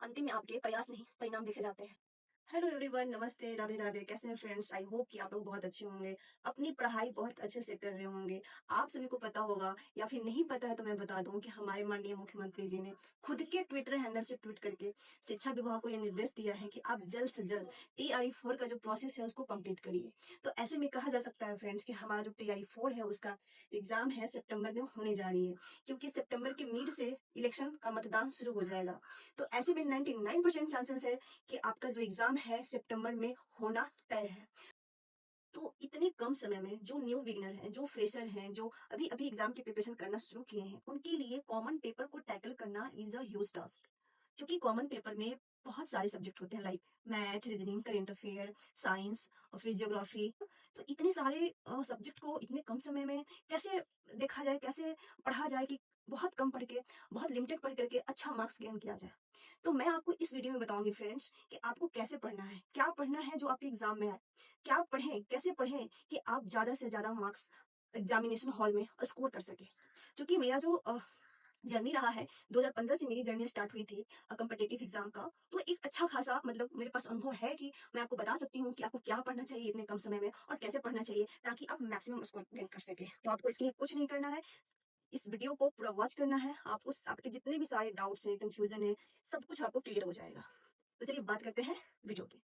अंतिम में आपके प्रयास नहीं परिणाम देखे जाते हैं। हेलो एवरीवन, नमस्ते, राधे राधे। कैसे हैं फ्रेंड्स? आई होप कि आप लोग बहुत अच्छे होंगे, अपनी पढ़ाई बहुत अच्छे से कर रहे होंगे। आप सभी को पता होगा या फिर नहीं पता है तो मैं बता दूं कि हमारे माननीय मुख्यमंत्री जी ने खुद के ट्विटर हैंडल से ट्वीट करके शिक्षा विभाग को यह निर्देश दिया है कि आप जल्द से जल्द TRE 4 का जो प्रोसेस है उसको कंप्लीट करिए। तो ऐसे में कहा जा सकता है फ्रेंड्स कि हमारा जो TRE 4 है उसका एग्जाम है सितंबर में होने जा रही है, क्योंकि सितंबर के मिड से इलेक्शन का मतदान शुरू हो जाएगा। तो ऐसे में 99% चांसेस है कि आपका जो एग्जाम है सितंबर में होना तय है। तो इतने कम समय में जो न्यू बिगिनर हैं, जो फ्रेशर हैं, जो अभी-अभी एग्जाम की प्रिपरेशन करना शुरू किए हैं, उनके लिए कॉमन पेपर को टैकल करना इज़ अ ह्यूज टास्क। क्योंकि कॉमन पेपर में बहुत सारे सब्जेक्ट होते हैं, like math, reasoning, current affair, science और फिर ज्योग्राफी। तो इतने सारे सब्जेक्ट को इतने कम समय में कैसे देखा जाए, कैसे पढ़ा जाए कि बहुत कम पढ़ के, बहुत लिमिटेड पढ़ करके अच्छा मार्क्स गेन किया जाए। तो मैं आपको इस वीडियो में बताऊंगी फ्रेंड्स कि आपको कैसे पढ़ना है, क्या पढ़ना है जो आपके एग्जाम में आए, क्या पढ़ें, कैसे पढ़ें कि आप ज़्यादा से ज़्यादा मार्क्स एग्जामिनेशन हॉल में स्कोर कर सकें। क्योंकि मेरा जो जर्नी रहा है, 2015 से मेरी जर्नी स्टार्ट हुई थी कॉम्पिटिटिव एग्जाम का। तो एक अच्छा खासा मतलब मेरे पास अनुभव है कि मैं आपको बता सकती हूँ कि आपको क्या पढ़ना चाहिए इतने कम समय में और कैसे पढ़ना चाहिए ताकि आप मैक्सिमम स्कोर गेन कर सकें। तो आपको इसके लिए कुछ नहीं करना है, इस वीडियो को पूरा वॉच करना है। आप उस आपके जितने भी सारे डाउट्स हैं, कंफ्यूजन है, सब कुछ आपको क्लियर हो जाएगा। तो चलिए बात करते हैं वीडियो की।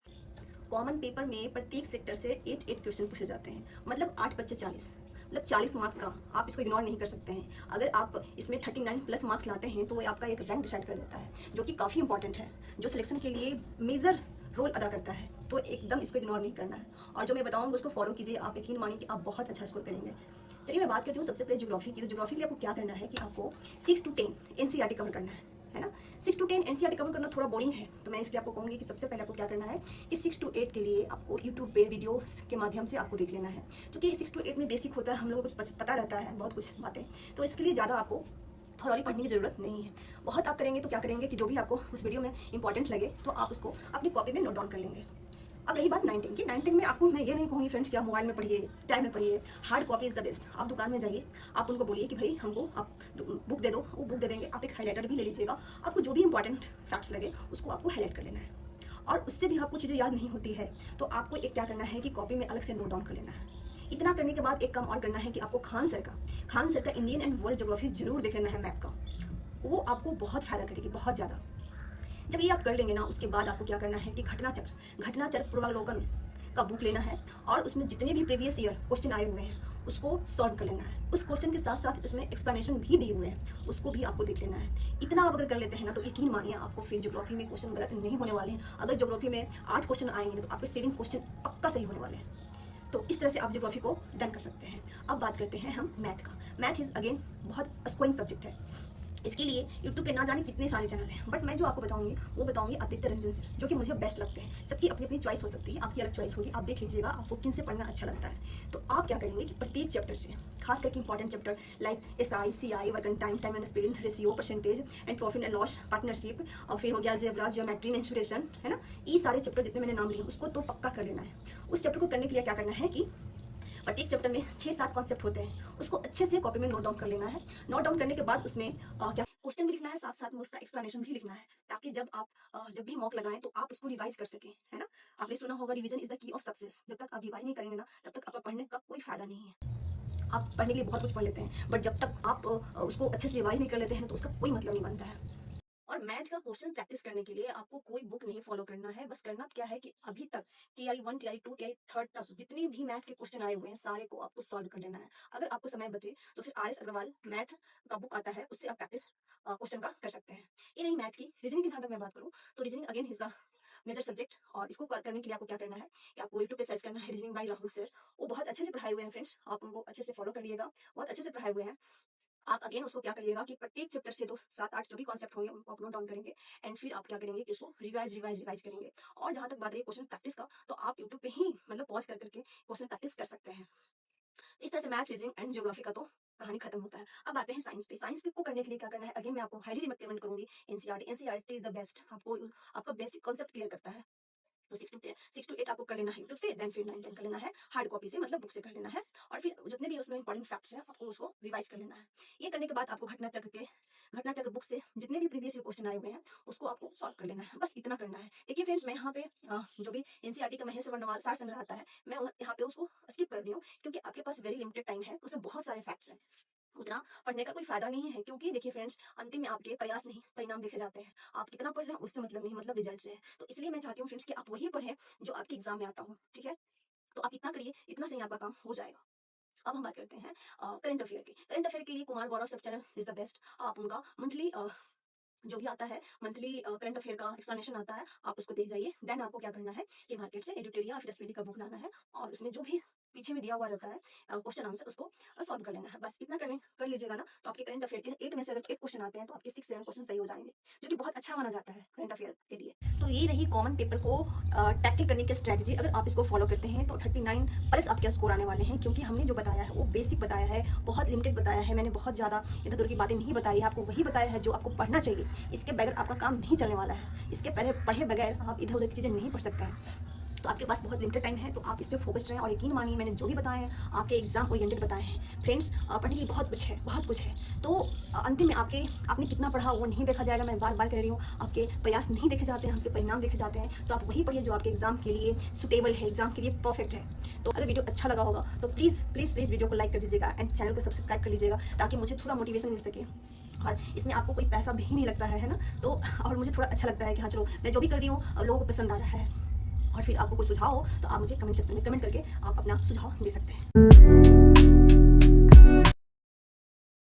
कॉमन पेपर में प्रत्येक सेक्टर से 8 क्वेश्चन पूछे जाते हैं, मतलब 8 बच्चे 40, मतलब 40 मार्क्स का। आप इसको इग्नोर नहीं कर सकते हैं। अगर आप इसमें 39 प्लस मार्क्स लाते हैं तो ये आपका एक रैंक डिसाइड कर देता है, जो कि काफ़ी इंपॉर्टेंट है, जो सिलेक्शन के लिए मेजर रोल अदा करता है। तो एकदम इसको इग्नोर नहीं करना है और जो मैं बताऊंगा उसको फॉलो कीजिए। आप यकीन मानिए कि आप बहुत अच्छा स्कोर करेंगे। चलिए मैं बात करती हूँ सबसे पहले ज्योग्राफी की। तो ज्योग्राफी के लिए आपको क्या करना है कि आपको 6 to 10 NCERT कवर करना है ना। 6 to 10 NCERT कवर करना थोड़ा बोरिंग है, तो मैं इसलिए आपको कहूँगी कि सबसे पहले आपको क्या करना है कि 6 to 8 के लिए आपको यूट्यूब पे वीडियो के माध्यम से आपको देख लेना है। क्योंकि 6 to 8 में बेसिक होता है, हम लोगों को कुछ पता रहता है, बहुत कुछ बातें। तो इसके लिए ज़्यादा आपको थॉरली पढ़ने की ज़रूरत नहीं है। बहुत आप करेंगे तो क्या करेंगे कि जो भी आपको उस वीडियो में इंपॉर्टेंट लगे तो आप उसको अपनी कॉपी में नोट डाउन कर लेंगे। अब रही बात 19 की, 19 में आपको मैं ये नहीं कहूँगी फ्रेंड्स कि आप मोबाइल में पढ़िए, टैब में पढ़िए। Hard copy is the best. आप दुकान में जाइए, आप उनको बोलिए कि भाई हमको आप बुक दे दो, वो बुक दे देंगे। आप एक हाईलाइटर भी ले लीजिएगा, आपको जो भी इंपॉर्टेंट फैक्ट्स लगे उसको आपको हाईलाइट कर लेना है। और उससे भी आपको चीज़ें याद नहीं होती है तो आपको एक क्या करना है कि कॉपी में अलग से नोट डाउन कर लेना है। इतना करने के बाद एक काम और करना है कि आपको खान सर का इंडियन एंड वर्ल्ड ज्योग्राफी जरूर देख लेना है, मैप का। वो आपको बहुत फ़ायदा करेगी, बहुत ज़्यादा। जब ये आप कर लेंगे ना, उसके बाद आपको क्या करना है कि घटनाचक्र पूर्वावलोकन का बुक लेना है और उसमें जितने भी प्रीवियस ईयर क्वेश्चन आए हुए हैं उसको सॉल्व कर लेना है। उस क्वेश्चन के साथ साथ इसमें एक्सप्लेनेशन भी दिए हुए हैं, उसको भी आपको देख लेना है। इतना आप अगर कर लेते हैं ना तो यकीन मानिए आपको फिर ज्योग्राफी में क्वेश्चन गलत नहीं होने वाले हैं। अगर ज्योग्राफी में 8 क्वेश्चन आएंगे तो आपके 7 क्वेश्चन पक्का सही होने वाले हैं। तो इस तरह से आप ज्योग्राफी को डन कर सकते हैं। अब बात करते हैं हम मैथ का। मैथ इज़ अगेन बहुत स्कोरिंग सब्जेक्ट है। इसके लिए यूट्यूब पे ना जाने कितने सारे चैनल हैं, बट मैं जो आपको बताऊंगी वो बताऊंगी आदित्य रंजन से, जो कि मुझे बेस्ट लगते हैं। सबकी अपनी अपनी चॉइस हो सकती है, आपकी अलग चॉइस होगी, आप देख लीजिएगा आपको किन से पढ़ना अच्छा लगता है। तो आप क्या करेंगे कि प्रत्येक चैप्टर से, खास करके important chapter like SI CI work and time, time and spelling, ratio, percentage and profit and loss, partnership, और फिर हो गया अलजेब्रा, ज्योमेट्री, मेंसुरेशन, है ना। ये सारे चैप्टर जितने मैंने नाम लिए उसको तो पक्का कर लेना है। उस चैप्टर को करने के लिए क्या करना है कि प्रत्येक चैप्टर में 6-7 कॉन्सेप्ट होते हैं, उसको अच्छे से कॉपी में नोट डाउन कर लेना है। नोट डाउन करने के बाद उसमें क्या क्वेश्चन भी लिखना है, साथ साथ में उसका एक्सप्लेनेशन भी लिखना है, ताकि जब आप जब भी मॉक लगाएं तो आप उसको रिवाइज कर सकें, है ना। आपने सुना होगा revision is the key of success. जब तक आप रिवाइज नहीं करेंगे ना तब तक आपका पढ़ने का कोई फायदा नहीं है। आप पढ़ने के लिए बहुत कुछ पढ़ लेते हैं, बट जब तक आप उसको अच्छे से रिवाइज नहीं कर लेते हैं तो उसका कोई मतलब नहीं बनता है। और मैथ का क्वेश्चन प्रैक्टिस करने के लिए आपको कोई बुक नहीं फॉलो करना है। बस करना क्या है कि अभी तक TRE 1, TRE 2, TRE 3 तक जितने भी मैथ के क्वेश्चन आए हुए हैं सारे को आपको सॉल्व कर लेना है। अगर आपको समय बचे तो फिर RS अग्रवाल मैथ का बुक आता है, उससे आप प्रैक्टिस क्वेश्चन का कर सकते हैं। ये नहीं मैथ की, रीजनिंग की जहां तक मैं बात करूँ तो reasoning again is the major subject. और इसको करने के लिए आपको क्या करना है कि आपको यूट्यूब पे सर्च करना है रीजनिंग बाय राहुल सर। वो बहुत अच्छे से पढ़ाए हुए हैं फ्रेंड्स, आप उनको अच्छे से फॉलो करिएगा, बहुत अच्छे से पढ़ाए हुए हैं। आप अगेन उसको क्या करिएगा कि प्रत्येक चैप्टर से तो 7-8 जो भी कॉन्सेप्ट होंगे उनको आप नोट डाउन करेंगे एंड फिर आप क्या करेंगे कि इसको रिवाइज करेंगे। और जहां तक बात रही क्वेश्चन प्रैक्टिस का, तो आप यूट्यूब पे ही मतलब पॉज कर करके क्वेश्चन प्रैक्टिस कर सकते हैं। इस तरह से मैथ, रीजनिंग एंड ज्योग्राफी का तो कहानी खत्म होता है। अब आते हैं साइंस पे। साइंस को करने के लिए क्या करना है, अगेन मैं आपको हाईली रिकमेंड करूंगी एनसीईआरटी। एनसीईआरटी द बेस्ट, आपको आपका बेसिक कॉन्सेप्ट क्लियर करता है। तो 6 to 8 आपको कर लेना है यूट्यूब से, देन फिर 9 10 कर लेना है हार्ड कॉपी से, मतलब बुक से कर लेना है, और फिर जितने भी उसमें इंपॉर्टेंट फैक्ट्स हैं आपको उसको रिवाइज कर लेना है। ये करने के बाद आपको घटना चक्र बुक से जितने भी प्रीवियस क्वेश्चन आए हुए हैं उसको आपको सॉल्व कर लेना है, बस इतना करना है। देखिए फ्रेंड्स, मैं यहाँ पे जो भी एनसीईआरटी का महेश वर्णवाल सार संग्रह आता है, मैं यहाँ पे उसको स्किप कर रही हूँ, क्योंकि आपके पास वेरी लिमिटेड टाइम है, उसमें बहुत सारे फैक्ट्स हैं, उतना पढ़ने का कोई फायदा नहीं है। क्योंकि देखिए फ्रेंड्स, अंतिम में आपके प्रयास नहीं परिणाम देखे जाते हैं। आप कितना पढ़ रहे हैं उससे मतलब नहीं, मतलब रिजल्ट से है। तो इसलिए मैं चाहती हूँ फ्रेंड्स कि आप वही पढ़ें जो आपके एग्जाम में आता हो, ठीक है। तो आप इतना करिए, इतना से ही आपका काम हो जाएगा। अब हम बात करते हैं करंट अफेयर की। करंट अफेयर के लिए कुमार गौरव सब चैनल इज द बेस्ट। आप उनका मंथली जो भी आता है, मंथली करंट अफेयर का एक्सप्लेनेशन आता है, आप उसको देख जाइए। देन आपको क्या करना है कि मार्केट से एडिटोरिया फिर एसपीडी का बुक लाना है, और उसमें जो भी पीछे में दिया हुआ रहता है क्वेश्चन आंसर, उसको सॉल्व कर लेना है। बस इतना कर लीजिएगा ना, तो आपके करंट अफेयर के 8 में से अगर 8 क्वेश्चन आते हैं तो आपके 6 7 क्वेश्चन सही हो जाएंगे, जो कि बहुत अच्छा माना जाता है करंट अफेयर के लिए। तो ये रही कॉमन पेपर को टैकल करने की स्ट्रैटेजी। अगर आप इसको फॉलो करते हैं तो 39 प्लस आपके स्कोर आने वाले हैं, क्योंकि हमने जो बताया है वो बेसिक बताया है, बहुत लिमिटेड बताया है। मैंने बहुत ज़्यादा इधर उधर की बातें नहीं बताई है, आपको वही बताया है जो आपको पढ़ना चाहिए। इसके बगैर आपका काम नहीं चलने वाला है। इसके पढ़े बगैर आप इधर उधर की चीज़ें नहीं पढ़ सकते हैं। तो आपके पास बहुत लिमिटेड टाइम है, तो आप इस पर फोकस्ड रहें, और यकीन मानिए मैंने जो भी बताया है आपके एग्जाम ओरिएंटेड बताए हैं। फ्रेंड्स, पढ़ने के लिए बहुत कुछ है, बहुत कुछ है। तो अंतिम में आपने कितना पढ़ा वो नहीं देखा जाएगा, मैं बार बार कह रही हूँ। आपके प्रयास नहीं देखे जाते हैं, आपके परिणाम देखे जाते हैं। तो आप वही पढ़िए जो आपके एग्जाम के लिए सुटेबल है, एग्जाम के लिए परफेक्ट है। तो अगर वीडियो अच्छा लगा होगा तो प्लीज़ प्लीज़ प्लीज़ वीडियो को लाइक कर दीजिएगा, एंड चैनल को सब्सक्राइब कर लीजिएगा, ताकि मुझे थोड़ा मोटिवेशन मिल सके। और इसमें आपको कोई पैसा भी नहीं लगता है ना, तो और मुझे थोड़ा अच्छा लगता है कि हाँ चलो मैं जो भी कर रही हूँ लोगों को पसंद आ रहा है। और फिर आपको कोई सुझाव हो तो आप मुझे कमेंट सेक्शन में कमेंट करके आप अपना सुझाव दे सकते हैं।